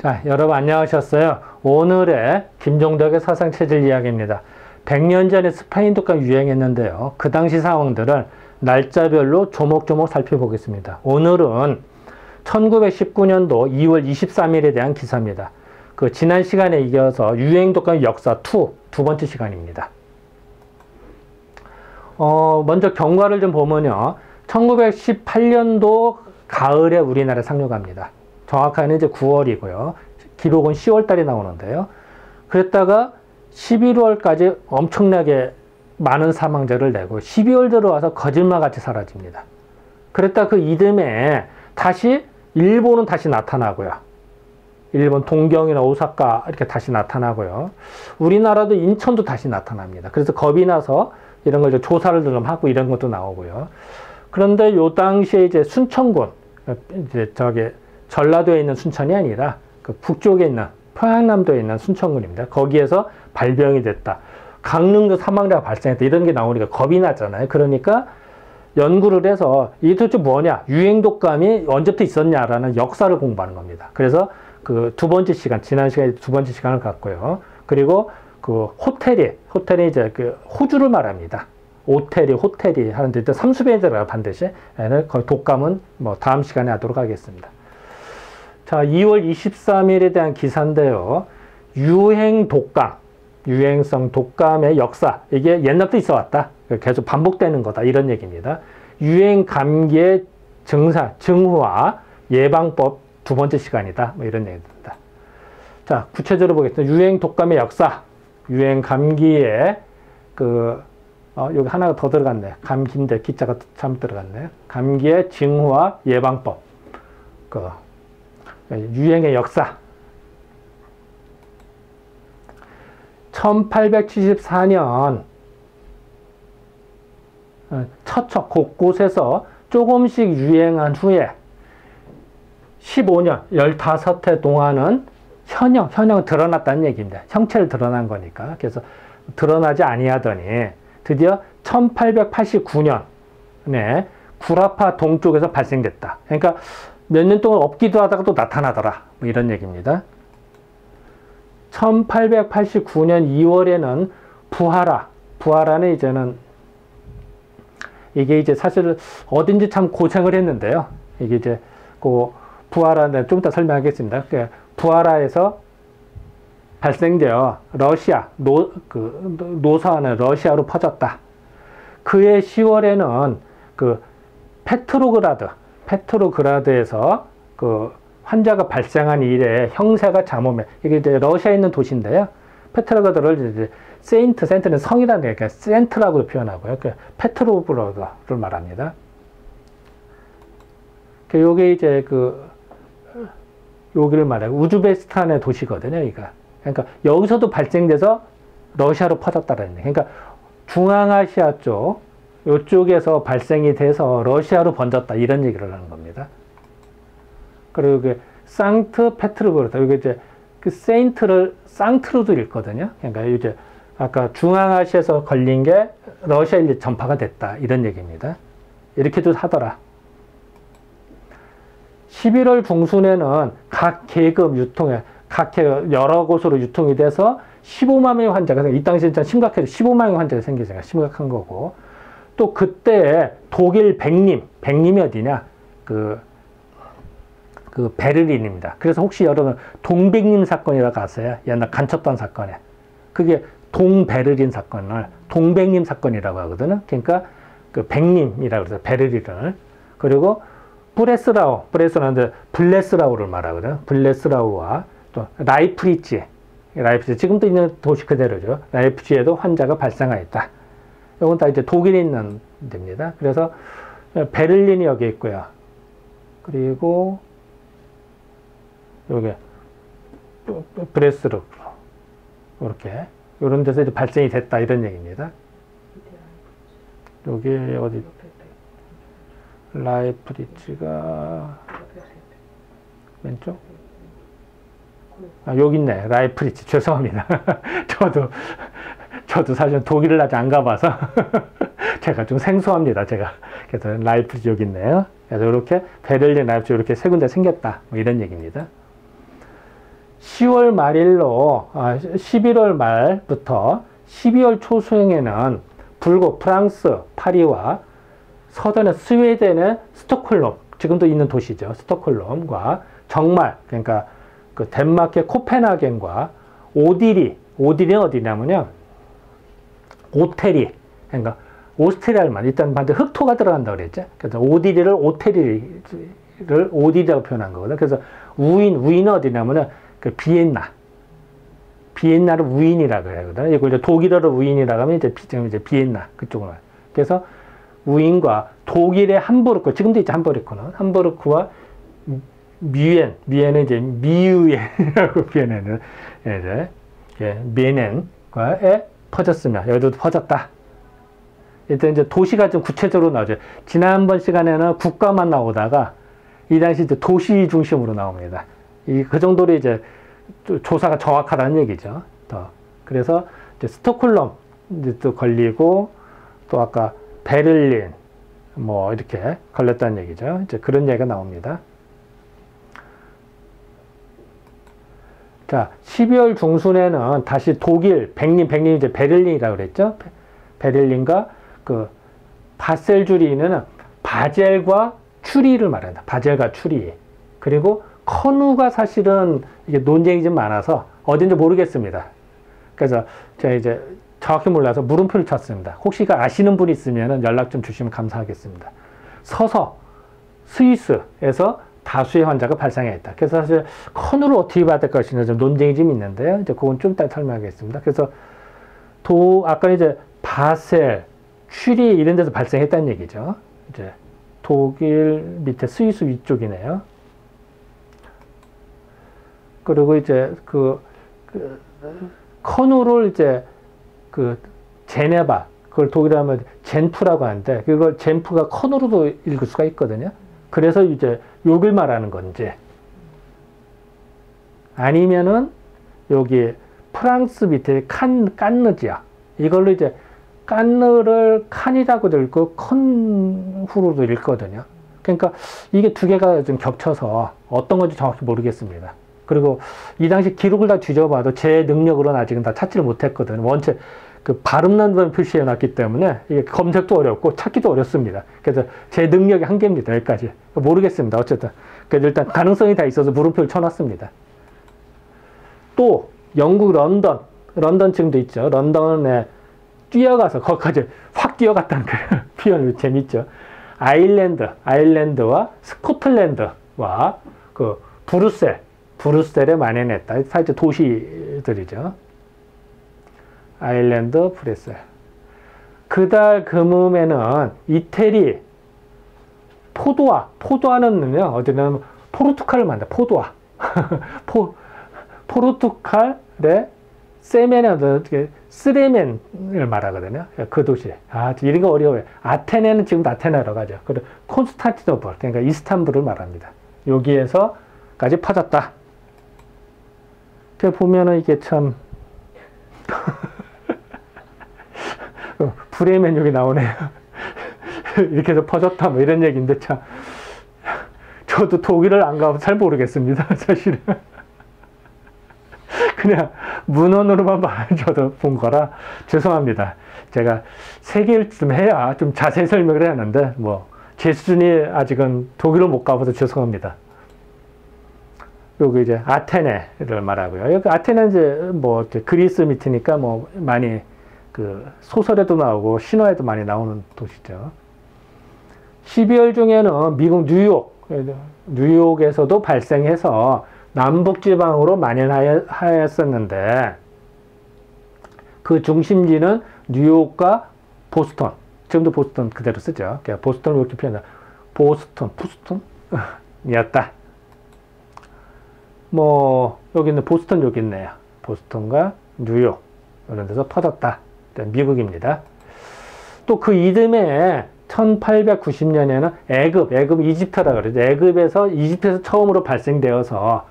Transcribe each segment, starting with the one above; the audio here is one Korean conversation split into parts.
자, 여러분 안녕하셨어요. 오늘의 김종덕의 사상체질 이야기입니다. 100년 전에 스페인 독감 유행했는데요. 그 당시 상황들을 날짜별로 조목조목 살펴보겠습니다. 오늘은 1919년도 2월 23일에 대한 기사입니다. 그 지난 시간에 이어서 유행 독감 역사 2, 두 번째 시간입니다. 먼저 경과를 좀 보면요. 1918년도 가을에 우리나라에 상륙합니다. 정확하게는 이제 9월이고요. 기록은 10월 달에 나오는데요. 그랬다가 11월까지 엄청나게 많은 사망자를 내고 12월 들어와서 거짓말같이 사라집니다. 그랬다 그 이듬해 다시 일본은 다시 나타나고요. 일본 동경이나 오사카 이렇게 다시 나타나고요. 우리나라도 인천도 다시 나타납니다. 그래서 겁이 나서 이런 걸 조사를 좀 하고 이런 것도 나오고요. 그런데 요 당시에 이제 순천군, 이제 전라도에 있는 순천이 아니라 그 북쪽에 있는 평양남도에 있는 순천군입니다. 거기에서 발병이 됐다. 강릉도 사망자가 발생했다. 이런 게 나오니까 겁이 나잖아요. 그러니까 연구를 해서 이게 도대체 뭐냐? 유행 독감이 언제부터 있었냐라는 역사를 공부하는 겁니다. 그래서 그 두 번째 시간, 지난 시간에 두 번째 시간을 갖고요. 그리고 그 호텔이 이제 그 호주를 말합니다. 호텔이 하는데 일단 삼수변이 들어가요, 반드시. 거의 독감은 뭐 다음 시간에 하도록 하겠습니다. 자, 2월 23일에 대한 기사인데요. 유행성 독감의 역사. 이게 옛날부터 있어 왔다. 계속 반복되는 거다. 이런 얘기입니다. 유행 감기의 증후와 예방법 두 번째 시간이다. 뭐 이런 얘기입니다. 자, 구체적으로 보겠습니다. 유행 독감의 역사. 유행 감기의 여기 하나가 더 들어갔네. 감기인데 기자가 잘못 들어갔네요. 감기의 징후와 예방법. 유행의 역사. 1874년 처처 곳곳에서 조금씩 유행한 후에 15년, 15해 동안은 현형 드러났다는 얘기입니다. 형체를 드러난 거니까. 그래서 드러나지 아니하더니 드디어 1889년에 구라파 동쪽에서 발생됐다. 그러니까 몇 년 동안 없기도 하다가 또 나타나더라. 뭐 이런 얘기입니다. 1889년 2월에는 부하라는 이게 이제 사실 어딘지 참 고생을 했는데요. 이게 이제 부하라는 좀 이따 설명하겠습니다. 부하라에서 발생되어 노사는 러시아로 퍼졌다. 그해 10월에는 페트로그라드에서 환자가 발생한 이래 형세가 잠엄해. 이게 이제 러시아에 있는 도시인데요. 페트로그라드를 이제 센트는 성이라는 게 센트라고 표현하고요. 페트로그라드를 말합니다. 요게 이제 여기를 말해요. 우즈베키스탄의 도시거든요, 그러니까 여기서도 발생돼서 러시아로 퍼졌다는 얘기. 그러니까 중앙아시아 요쪽에서 발생이 돼서 러시아로 번졌다. 이런 얘기를 하는 겁니다. 그리고 상트페테르부르크, 여기 이제 상트로도 읽거든요. 그러니까 이제 아까 중앙아시아에서 걸린 게 러시아에 전파가 됐다. 이런 얘기입니다. 이렇게도 하더라. 11월 중순에는 각 계급 여러 곳으로 유통이 돼서 15만 명의 환자가 이 당시에 진짜 심각해서 15만 명의 환자가 생기니까 심각한 거고, 또 그때 독일 백림이 어디냐? 베를린입니다. 그래서 혹시 여러분 동백림 사건이라고 아세요? 옛날 간첩단 사건에. 그게 동베를린 사건을 동백림 사건이라고 하거든요. 그러니까 백림이라고 그래서 베를린을. 그리고 브레스라우는 블레스라우를 말하거든요. 블레스라우와 또 라이프리치 지금도 있는 도시 그대로죠. 라이프치히에도 환자가 발생하였다. 이건 다 이제 독일에 있는 데입니다. 그래서 베를린이 여기 있고요. 그리고 여기 브레스로 이렇게 이런 데서 이제 발생이 됐다. 이런 얘기입니다. 여기 어디 라이프리치가 왼쪽? 여기 있네. 라이프리치. 죄송합니다. 저도 사실 독일을 아직 안 가봐서 제가 좀 생소합니다. 그래서 라이프리치 여기 있네요. 그래서 이렇게 베를린, 라이프치히 이렇게 세 군데 생겼다. 뭐 이런 얘기입니다. 10월 말일로 11월 말부터 12월 초순에는 불고 프랑스 파리와 서단의 스웨덴의 스톡홀름, 지금도 있는 도시죠. 스톡홀름과 정말 그러니까 그 덴마크의 코펜하겐과 오디리는 어디냐면요. 오테리, 그러니까 오스트리아를 만 일단 반대 흑토가 들어간다 그랬죠. 그래서 오디리를 오디리라고 표현한 거거든. 그래서 우인은 어디냐면은 그 비엔나를 우인이라고 하거든. 이걸 이제 독일어로 우인이라고 하면 이제 비엔나 그쪽으로. 그래서 우인과 독일의 함부르크, 지금도 있죠. 함부르크와 미엔은 이제 미유엔이라고 표현하는 이제 미엔과에 퍼졌으면 여기도 퍼졌다. 일단 이제 도시가 좀 구체적으로 나오죠. 지난번 시간에는 국가만 나오다가 이 당시 이제 도시 중심으로 나옵니다. 그 정도로 이제 조사가 정확하다는 얘기죠. 그래서 이제 스톡홀름 이제 또 걸리고 또 아까 베를린 뭐 이렇게 걸렸다는 얘기죠. 이제 그런 얘기가 나옵니다. 자, 12월 중순에는 다시 독일, 백린 이제 베를린이라고 그랬죠. 베를린과 그 바셀주리는 바젤과 추리를 말한다. 바젤과 추리. 그리고 커누가 사실은 이게 논쟁이 좀 많아서 어딘지 모르겠습니다. 그래서 제가 이제 정확히 몰라서 물음표를 쳤습니다. 혹시 아시는 분 있으면 연락 좀 주시면 감사하겠습니다. 서서 스위스에서 다수의 환자가 발생했다. 그래서 사실 커누를 어떻게 받을 것이냐 좀 논쟁이 좀 있는데요. 이제 그건 좀 이따 설명하겠습니다. 그래서 아까 이제 바셀, 취리 이런 데서 발생했다는 얘기죠. 이제 독일 밑에 스위스 위쪽이네요. 그리고 이제 커누를 이제 제네바, 그걸 독일어 하면 젠프라고 하는데, 그걸 젠프가 커누로도 읽을 수가 있거든요. 그래서 이제 여길 말하는 건지, 아니면은 여기 프랑스 밑에 깐느지아, 이걸로 이제 깐느를 칸이라고도 읽고 컨후로도 읽거든요. 그러니까 이게 두 개가 좀 겹쳐서 어떤 건지 정확히 모르겠습니다. 그리고 이 당시 기록을 다 뒤져봐도 제 능력으로는 아직은 다 찾지를 못했거든요. 원체 그 발음란번 표시해 놨기 때문에 이게 검색도 어렵고 찾기도 어렵습니다. 그래서 제 능력이 한계입니다. 여기까지. 모르겠습니다. 어쨌든. 그래서 일단 가능성이 다 있어서 물음표를 쳐놨습니다. 또 영국 런던 지금도 있죠. 런던에 뛰어가서 거기까지 확 뛰어갔다는 그 표현이 재밌죠. 아일랜드와 스코틀랜드와 그 브루셀에 만연했다. 사실 도시들이죠. 아일랜드, 브루셀. 그달 금음에는 이태리, 포도아는요, 어디는 포르투갈을 만다. 포도아. 포르투갈의 스레멘을 말하거든요. 그 도시. 이런 거 어려워요. 아테네는 지금도 아테네로 가죠. 그리고 콘스탄티노플, 그러니까 이스탄불을 말합니다. 여기에서까지 퍼졌다. 보면은 이게 참, 불의 면역이 나오네요. 이렇게 해서 퍼졌다, 뭐 이런 얘기인데 참, 저도 독일을 안 가서 잘 모르겠습니다. 사실은. 그냥 문헌으로만 저도 본 거라 죄송합니다. 제가 세계일 좀 해야 좀 자세히 설명을 해야 하는데 뭐 제 수준이 아직은 독일을 못 가봐서 죄송합니다. 여기 이제 아테네를 말하고요. 여기 아테네는 이제 뭐 그리스 밑이니까 뭐 많이 그 소설에도 나오고 신화에도 많이 나오는 도시죠. 12월 중에는 미국 뉴욕에서도 발생해서 남북지방으로 만연하였었는데 그 중심지는 뉴욕과 보스턴, 지금도 보스턴 그대로 쓰죠. 보스턴을 이렇게 표현해요. 보스턴이었다. 뭐 여기는 보스턴 여기 있네요. 보스턴과 뉴욕 이런 데서 퍼졌다. 미국입니다. 또 그 이듬해 1890년에는 애굽 이집트라 그러죠. 이집트에서 처음으로 발생되어서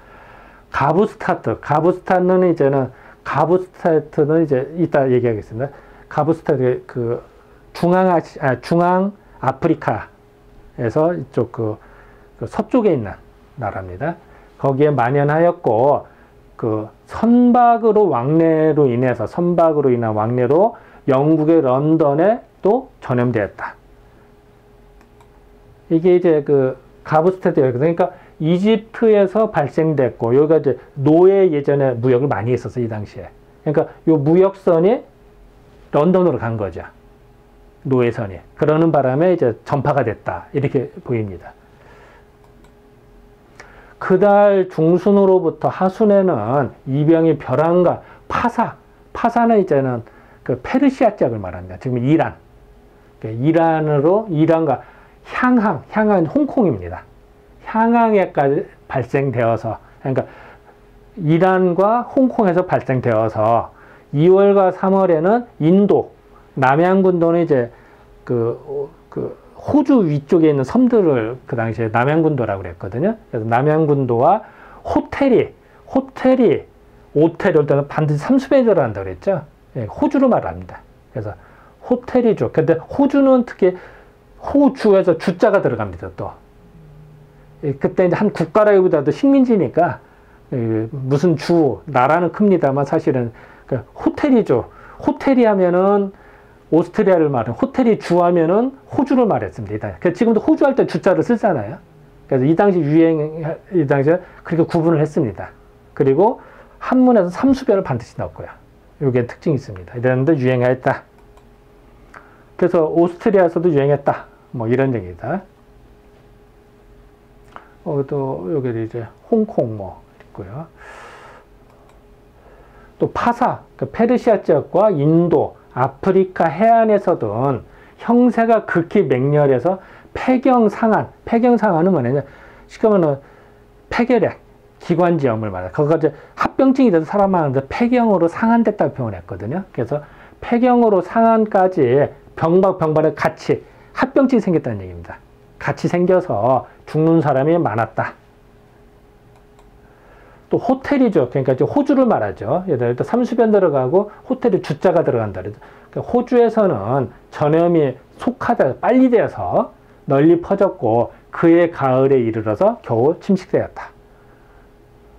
가부스타트는 이제 이따 얘기하겠습니다. 가부스타트 그 중앙 아프리카에서 이쪽 그 서쪽에 있는 나라입니다. 거기에 만연하였고 그 선박으로 인한 왕래로 영국의 런던에 또 전염되었다. 이게 이제 그 가브스테드였거든요. 그러니까 이집트에서 발생됐고, 여기가 이제 노예 예전에 무역을 많이 했었어요, 이 당시에. 그러니까 요 무역선이 런던으로 간 거죠. 노예선이. 그러는 바람에 이제 전파가 됐다. 이렇게 보입니다. 그달 중순으로부터 하순에는 이 병이 벼랑과 파사는 이제는 그 페르시아 지역을 말합니다. 지금 이란과 향항은 홍콩입니다. 향항에까지 발생되어서, 그러니까 이란과 홍콩에서 발생되어서 2월과 3월에는 인도, 남양군도는 이제 그 호주 위쪽에 있는 섬들을 그 당시에 남양군도라고 그랬거든요. 그래서 남양군도와 오텔일 때는 반드시 삼수변이 들어간다고 그랬죠. 예, 호주로 말합니다. 그래서 호텔이죠. 근데 호주는 특히 호주에서 주자가 들어갑니다, 또. 예, 그때 이제 한 국가라기보다도 식민지니까, 무슨 나라는 큽니다만 사실은 호텔이죠. 호텔이 하면은 오스트리아를 말해, 호텔이 주하면은 호주를 말했습니다. 그래서 지금도 호주 할 때 주자를 쓰잖아요. 그래서 이 당시에 그렇게 구분을 했습니다. 그리고 한문에서 삼수변을 반드시 넣었고요. 이게 특징이 있습니다. 이랬는데 유행했다. 그래서 오스트리아에서도 유행했다. 뭐 이런 얘기다. 또 여기 이제 홍콩 뭐 있고요. 또 파사, 페르시아 지역과 인도, 아프리카 해안에서든 형세가 극히 맹렬해서 폐경상한은 뭐냐면, 시커먼은 폐결핵, 기관지염을 말해요. 그거 이제 합병증이 돼서 사람 많은데 폐경으로 상한됐다고 표현했거든요. 그래서 폐경으로 상한까지 병발에 같이 합병증이 생겼다는 얘기입니다. 같이 생겨서 죽는 사람이 많았다. 또 호텔이죠. 그러니까 이제 호주를 말하죠. 예를 들어 삼수변 들어가고 호텔에 주자가 들어간다. 그러니까 호주에서는 전염이 빨리 되어서 널리 퍼졌고 그해 가을에 이르러서 겨우 침식되었다.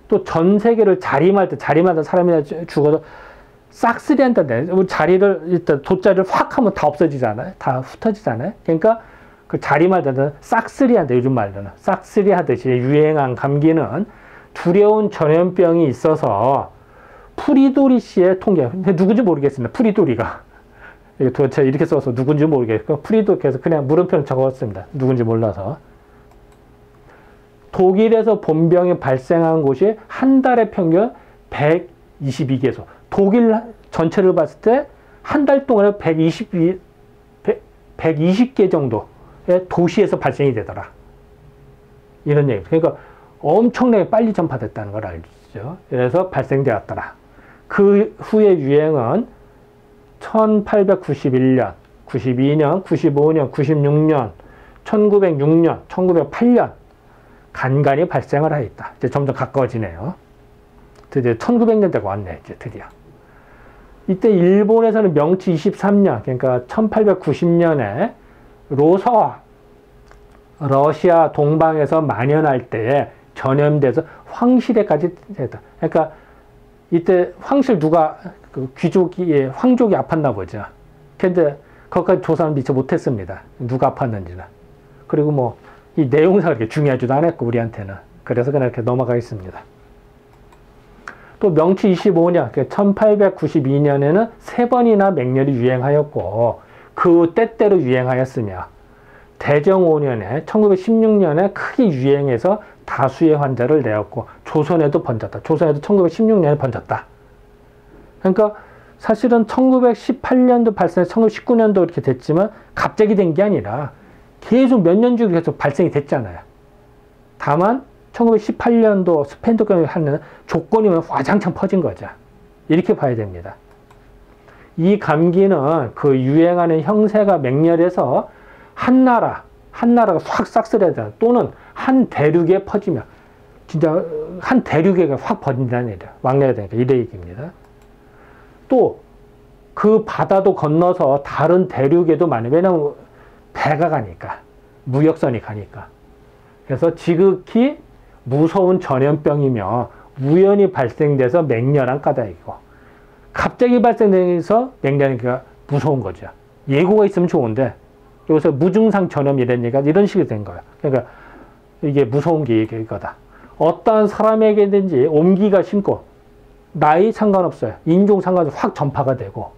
또 전 세계를 자림하던 사람이 죽어도 싹쓸이 한다네. 일단 돗자리를 확 하면 다 없어지잖아요. 다 흩어지잖아요. 그러니까 그 자림할 때는 싹쓸이 한다. 요즘 말로는 싹쓸이 하듯이 유행한 감기는 두려운 전염병이 있어서 프리도리 씨의 통계, 누군지 모르겠습니다. 프리도리가 도대체 이렇게 써서 누군지 모르겠고 프리도리에서 그냥 물음표를 적었습니다. 누군지 몰라서. 독일에서 본병이 발생한 곳이 한 달에 평균 122개소. 독일 전체를 봤을 때 한 달 동안에 120개 정도의 도시에서 발생이 되더라. 이런 얘기. 그러니까 엄청나게 빨리 전파됐다는 걸 알죠. 그래서 발생되었더라. 그 후의 유행은 1891년, 92년, 95년, 96년, 1906년, 1908년 간간히 발생을 하였다. 이제 점점 가까워지네요. 드디어 1900년대가 왔네, 이제 드디어. 이때 일본에서는 명치 23년, 그러니까 1890년에 러시아 동방에서 만연할 때에 전염돼서 황실에까지 됐다. 그러니까 이때 황실이 황족이 아팠나 보죠. 근데 거기까지 조사는 미처 못했습니다. 누가 아팠는지는. 그리고 뭐 이 내용상 그렇게 중요하지도 않았고 우리한테는. 그래서 그냥 이렇게 넘어가겠습니다. 또 명치 25년, 1892년에는 3번이나 맹렬히 유행하였고 그 때때로 유행하였으며 대정 5년에 1916년에 크게 유행해서 다수의 환자를 내었고 조선에도 번졌다. 조선에도 1916년에 번졌다. 그러니까 사실은 1918년도 발생해서 1919년도 이렇게 됐지만 갑자기 된 게 아니라 계속 몇 년 주기 계속 발생이 됐잖아요. 다만 1918년도 스페인독감을 하는 조건이 와장창 퍼진 거죠. 이렇게 봐야 됩니다. 이 감기는 그 유행하는 형세가 맹렬해서 하나라가 확 싹쓸이하잖아. 또는 한 대륙에 퍼지면 진짜 한 대륙에 확 번진다는 얘기야. 왕래가 되니까 이래 얘기입니다. 또 그 바다도 건너서 다른 대륙에도 왜냐면 배가 가니까, 무역선이 가니까. 그래서 지극히 무서운 전염병이며 우연히 발생돼서 맹렬한 까닭이고, 갑자기 발생돼서 맹렬하니까 무서운 거죠. 예고가 있으면 좋은데 여기서 무증상 전염 이런 얘기가 이런 식이 된 거예요. 그러니까 이게 무서운 게 이거다. 어떠한 사람에게든지 옮기가 심고 나이 상관없어요. 인종 상관없이 확 전파가 되고,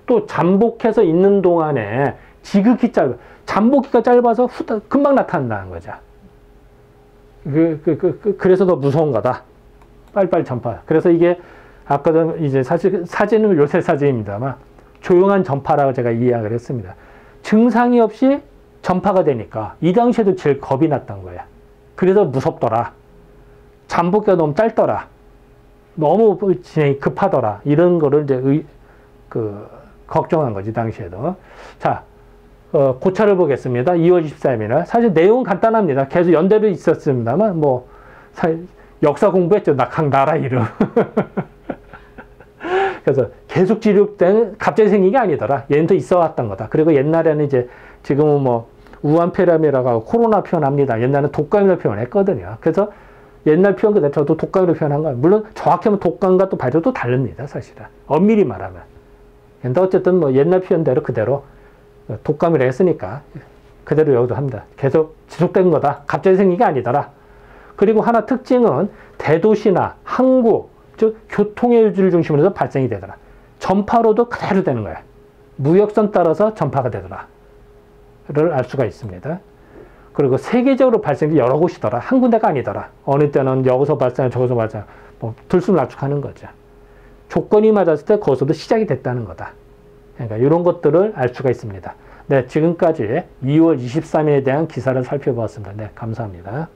또 잠복해서 있는 동안에 지극히 짧아. 잠복기가 짧아서 금방 나타난다는 거죠. 그래서 더 무서운 거다. 빨리빨리 전파. 그래서 이게 아까도 이제 사실 사진은 요새 사진입니다만 조용한 전파라고 제가 이야기를 했습니다. 증상이 없이 전파가 되니까 이 당시에도 제일 겁이 났던 거야. 그래서 무섭더라. 잠복기가 너무 짧더라. 너무 진행이 급하더라. 이런 거를 이제 걱정한 거지, 당시에도. 자, 고차를 보겠습니다. 2월 24일이나. 사실 내용은 간단합니다. 계속 연대로 있었습니다만, 역사 공부했죠. 각 나라 이름. 그래서 계속 지류 때는 갑자기 생긴 게 아니더라. 얘는 또 있어 왔던 거다. 그리고 옛날에는 이제, 지금은 우한폐렴이라고 하고 코로나 표현합니다. 옛날에는 독감이라고 표현했거든요. 그래서 옛날 표현 그대로 저도 독감으로 표현한 거예요. 물론 정확히 하면 독감과 또 발효도 다릅니다. 사실은. 엄밀히 말하면. 근데 어쨌든 옛날 표현대로 그대로 독감이라 했으니까 그대로 여기도 합니다. 계속 지속된 거다. 갑자기 생긴 게 아니더라. 그리고 하나 특징은 대도시나 항구, 즉 교통의 유지를 중심으로 해서 발생이 되더라. 전파로도 그대로 되는 거야. 무역선 따라서 전파가 되더라. 를 알 수가 있습니다. 그리고 세계적으로 발생이 여러 곳이더라. 한 군데가 아니더라. 어느 때는 여기서 발생, 저기서 발생, 들쑥날쑥하는 거죠. 조건이 맞았을 때 거기서도 시작이 됐다는 거다. 그러니까 이런 것들을 알 수가 있습니다. 네, 지금까지 2월 23일에 대한 기사를 살펴보았습니다. 네, 감사합니다.